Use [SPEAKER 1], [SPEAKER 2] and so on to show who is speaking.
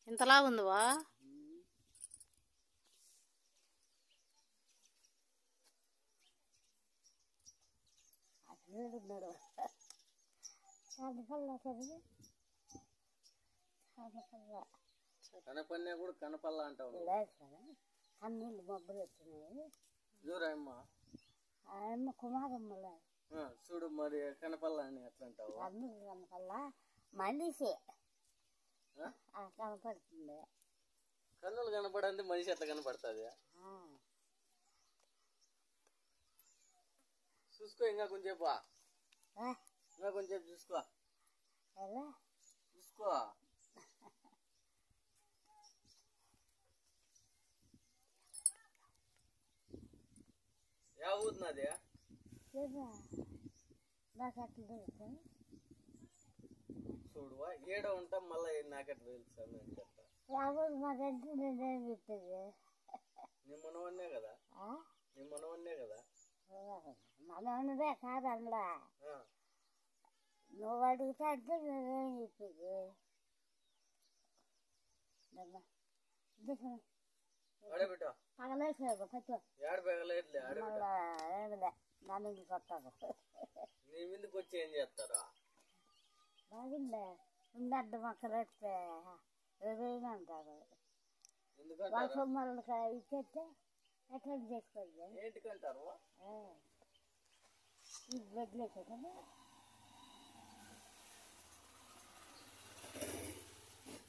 [SPEAKER 1] ఇంతలా ఉందివా?
[SPEAKER 2] కనపన్నా కూడా కనపల్లా అంటావు.
[SPEAKER 3] కన్నీళ్ళు బొబ్బలు వచ్చినాయి.
[SPEAKER 2] ఎవరమ్మా?
[SPEAKER 3] ఆయమ్మ కుమారమ్మలే.
[SPEAKER 2] చూడు మరి కనపల్లా అని ఎట్లా అంటావు?
[SPEAKER 3] కన్నీళ్ళు కనపల్లా మనిషి కనపడుతుంది.
[SPEAKER 2] కన్నులు కనపడండి మనిషి ఎట్లా కనపడుతుంది? చూసుకో ఇంకా కొంచెంసేపు, ఇంకా కొంచెంసేపు చూసుకో చూసుకో. యా ఊరినది? చూడువా ఏడ ఉంటాం మళ్ళీ నాకెట్ తెలుస్తాను అని చెప్తా. నీ మనవన్నే కదా? నీ మనవన్నే కదా?
[SPEAKER 3] మనవన్నదే కాదల్లా. నువ్వు అడిగితే అంటే నేనేం చెప్పేది. పగలేసాడు పట్టు ఏమిలే నా మీదకి వస్తాడు.
[SPEAKER 2] నీ మీదకి వచ్చి ఏం చేస్తారా?
[SPEAKER 3] బాగుండే ఉండద్దు మొక్కలు వస్తే ఏదైనా అంటారు. వాళ్ళ సొమ్మలకి ఇచ్చేస్తే ఎట్లా చేసుకోండి.
[SPEAKER 2] ఏంటికంటారు?
[SPEAKER 3] ఇది వదిలేసా కదా.